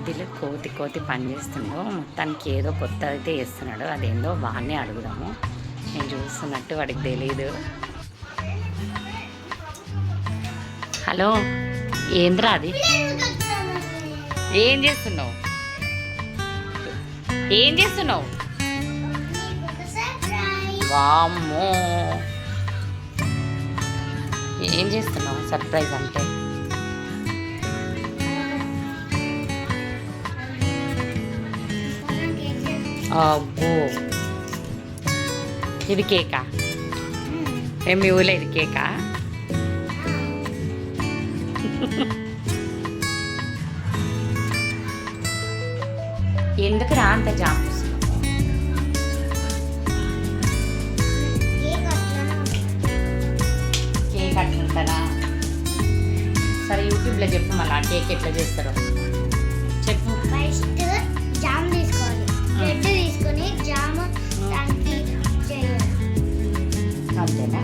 వర్దిలో కోతి పని చేస్తుండో మొత్తానికి ఏదో కొత్త అయితే చేస్తున్నాడు. అదేందో వాడిని అడుగుదాము. నేను చూస్తున్నట్టు వాడికి తెలీదు. హలో, ఏంద్రా అది? ఏం చేస్తున్నావు? ఏం చేస్తున్నావు? వామ్మో, ఏం చేస్తున్నావు? సర్ప్రైజ్ అంటే అబ్బో, ఇది కేకా? ఏం మీ ఊళ్ళో ఇది కేకా? ఎందుకు రా అంత జామ్ కేక్ అట్లుంటారా? సరే యూట్యూబ్లో చెప్పు మళ్ళీ కేక్ ఎట్లా చేస్తారో చెప్పు. ఫస్ట్ జామ్ తీసుకోవాలి, బ్రెడ్ తీసుకొని జామ్ దానికి చేయాలి. అంతేనా?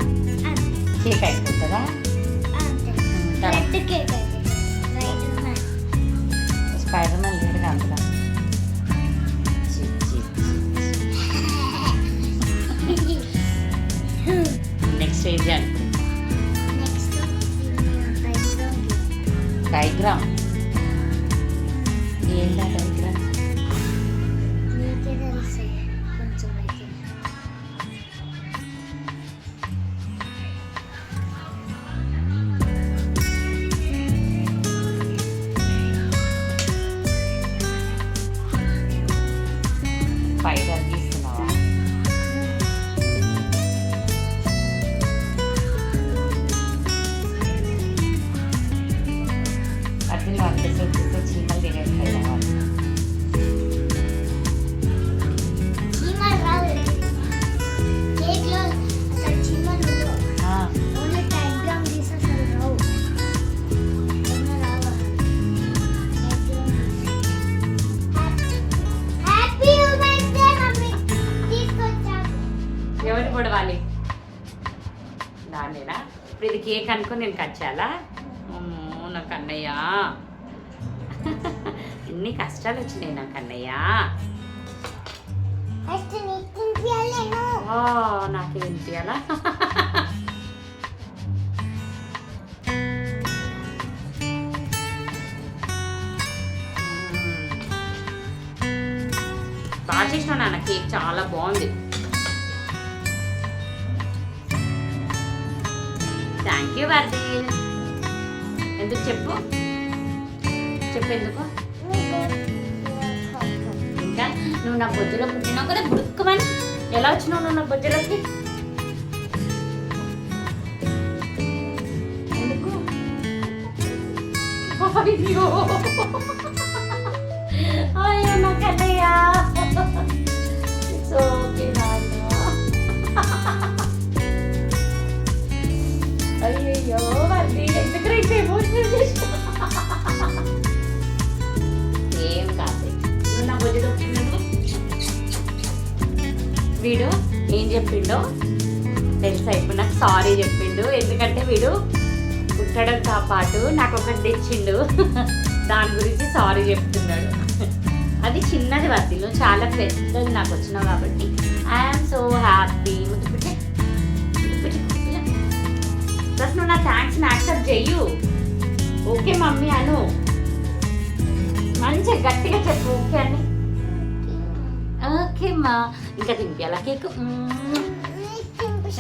కేక్ అయిపోతుందా? బ్రెడ్ కేక్ అయితే స్పైడర్ మ్యాన్ లేడుగా అందులో. నెక్స్ట్ ఏం చేయాలి? డైగ్రామ్. ఏంటా డైగ్రామ్? నీకే తెలుసు కొంచెం అయితే. స్పైడర్ గీస్తున్నావా? అది వాళ్ళ చూస్తూ చీమలు తినేస్తాయి వాళ్ళు. చీమలు రావు కేక్లో, అసలు చీమలు ఉండవు. ఓన్లీ డైగ్రామ్ తీసి అసలు రావు. ఏమన్నా రావా? హ్యాపీ ఉమెన్స్ డే మమ్మీ తీసుకొచ్చాను. ఎవరు పొడవాలి? దాన్నేనా? ఇప్పుడు ఇది కేక్ అనుకుని నేను కట్ చేయాలా? అమ్మో నాకు అన్నయ్య, ఎన్ని కష్టాలు వచ్చినాయి నాకు అన్నయ్య. ఫస్ట్ నీకు తినిపియాలి నేను. ఓ, నాకు వినిపించాలా? బాగా చేసినావు నాన్న, కేక్ చాలా బాగుంది. Thank you worthy. ఎందుకు చెప్పు, చెప్పు ఎందుకు? ఇంకా నువ్వు నా బొజ్జులో పుట్టినావు కదా, బుడుక్కుమని. ఎలా వచ్చినావు నువ్వు నా బొజ్జులోకి? ఎందుకు? అయ్యో అయ్యో నా కన్నయ్య. ఇట్స్ ఓకే నాన్న. అయ్యో వర్ది, ఎందుకు రైతే ఎమోషనల్ చేసిన? ఏం కాదు, నువ్వు నా బొజ్జులో పుట్టినందుకు. వీడు ఏం చెప్పిండో తెలుసా? ఇప్పుడు నాకు సారీ చెప్పిండు. ఎందుకంటే వీడు పుట్టడంతో పాటు నాకు ఒకటి తెచ్చిండు, దాని గురించి సారీ చెప్తున్నాడు. అది చిన్నది వర్దిలో, చాలా పెద్దది నాకు వచ్చినావు కాబట్టి ఐఎమ్ సో హ్యాపీ. ప్లస్ నువ్వు నా థ్యాంక్స్ని యాక్సెప్ట్ చెయ్యు. ఓకే మమ్మీ అను, మంచిగా గట్టిగా చెప్పు ఓకే అని. ఓకే మా, ఇంకా తినిపించాలా కేక్?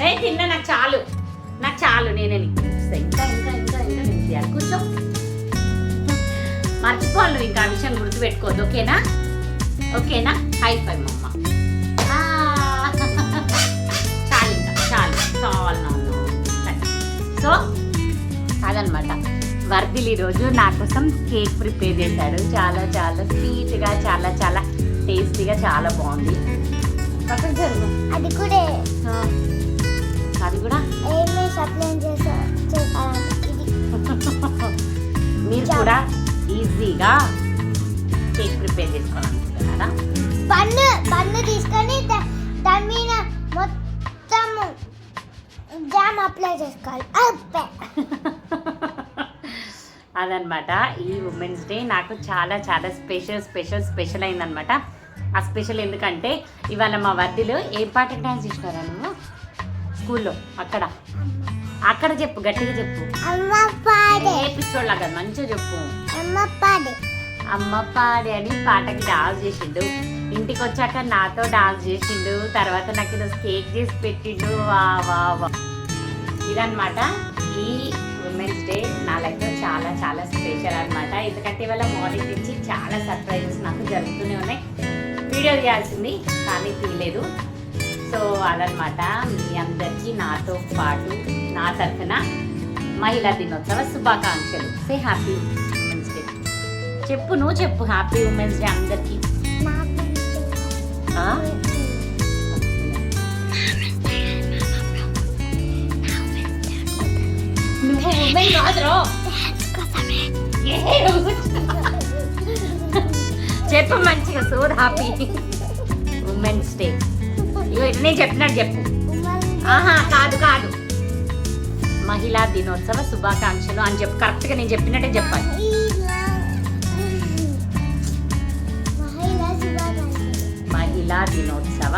ఏ తిన్నా, నాకు చాలు, నాకు చాలు. నేనే నీకు తినిపిస్తాను. ఇంకా ఇంకా ఇంకా ఇంకా తినిపించాలి. కూర్చో, మర్చిపోవాలి నువ్వు. ఇంకా ఆ విషయం గుర్తుపెట్టుకోవద్దు. ఓకేనా? ఓకేనా? హై ఫై మమ్మ. చాలు, ఇంకా చాలు చాలు నాన్న. సో అదనమాట, వర్దిల్ ఈరోజు నా కోసం కేక్ ప్రిపేర్ చేశాడు. చాలా చాలా స్వీట్గా, చాలా చాలా టేస్టీగా, చాలా బాగుంది. పక్కన జరుగు. అది కూడా అది కూడా ఏమి సప్లై చేసా. ఇది మీరు కూడా ఈజీగా కేక్ ప్రిపేర్ చేసుకోవాలనుకుంటున్నారా? బన్ను తీసుకొని దాని మీద మొత్తం జామ్ అప్లై చేసుకోవాలి. అదనమాట ఈ ఉమెన్స్ డే నాకు చాలా చాలా స్పెషల్ అయిందనమాట. ఆ స్పెషల్ ఎందుకంటే ఇవాళ మా వర్దిలో ఏం పాటకి డాన్స్ చేసినారా నువ్వు స్కూల్లో? అక్కడ చెప్పు, గట్టిగా చెప్పు. అమ్మ పాడే ఏ పిచ్చోళ్ళగా మంచిగా చెప్పు. అమ్మ పాడే అమ్మ పాడే అని పాటకి డాన్స్ చేసిండు. ఇంటికి వచ్చాక నాతో డాన్స్ చేసిండు. తర్వాత నాకు ఈరోజు కేక్ చేసి పెట్టిండు. వా వా వా. ఇదనమాట ఈ ఉమెన్స్ డే నా లైఫ్లో చాలా చాలా స్పెషల్ అనమాట. ఎందుకంటే ఇవాళ మార్నింగ్ నుంచి చాలా సర్ప్రైజెస్ నాకు జరుగుతూనే ఉన్నాయి. వీడియో తీయాల్సింది కానీ తీయలేదు. సో అదనమాట మీ అందరికీ నాతో పాటు నా తరఫున మహిళా దినోత్సవ శుభాకాంక్షలు. సే హ్యాపీ ఉమెన్స్ డే. చెప్పు, నువ్వు చెప్పు హ్యాపీ ఉమెన్స్ డే అందరికీ. నువ్వు ఉమెన్ కాదురో. చెప్పు మంచిగా. So happy women's day. ఇగో నేను చెప్పినట్టు చెప్పు. ఆహా కాదు, మహిళా దినోత్సవ శుభాకాంక్షలు అని చెప్పు. కరెక్ట్గా నేను చెప్పినట్టే చెప్పాలి. మహిళా దినోత్సవ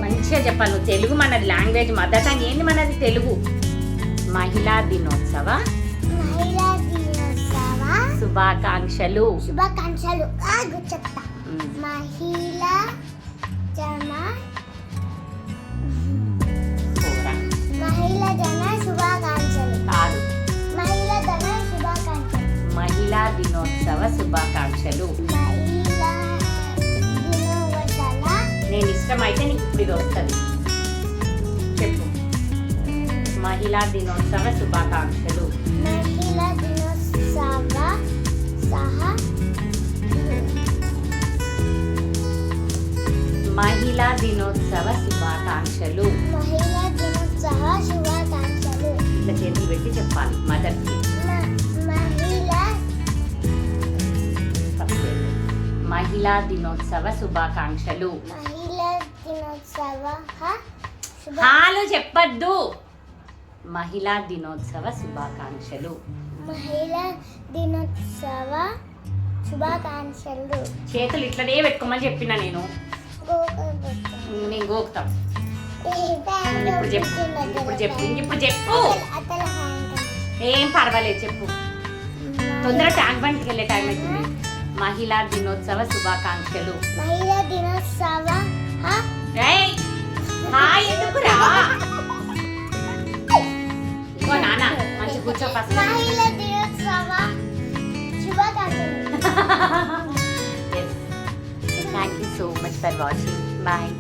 మంచిగా చెప్పాలి. నువ్వు తెలుగు మనది లాంగ్వేజ్, మదర్ టంగ్ ఏంది మనది తెలుగు. మహిళా దినోత్సవ శుభాకాంక్షలు. చెప్తా. మహిళా జన శుభాకాంక్షలు. కాదు, మహిళా మహిళా దిన శుభాకాంక్షలు. దినోత్సవ శుభాకాంక్షలు. మహిళా దినోత్సవ. నేను ఇష్టమైతే నీకు ఇప్పుడు ఇది వస్తుంది. చెప్పు. మహిళా దినోత్సవ శుభాకాంక్షలు. మహిళా దినోత్సవ మహిళా దినోత్సవ శుభాకాంక్షలు. మహిళా దినోత్సవ శుభాకాంక్షలు. ఇట్లా చేతులు పెట్టి చెప్పాలి మదర్కి. మహిళా దినోత్సవ శుభాకాంక్షలు. మహిళా దినోత్సవ హాలు చెప్పద్దు. మహిళా దినోత్సవ శుభాకాంక్షలు. మహిళా దినోత్సవ శుభాకాంక్షలు. చేతులు ఇట్లనే పెట్టుకోమని చెప్పిన నేను గోకుతాం. ఇప్పుడు చెప్పు. ఏం పర్వాలేదు చెప్పు. తొందరగా ట్యాంక్ బండ్కి వెళ్ళే టైం అవుతుంది. మహిళా దినోత్సవ శుభాకాంక్షలు. మహిళా దినోత్సవ ఎందుకురా ఇంకో నాన్న మంచి కూర్చో. మహిళా దినోత్సవ శుభాకాంక్షలు. Thank you so much for watching. Bye.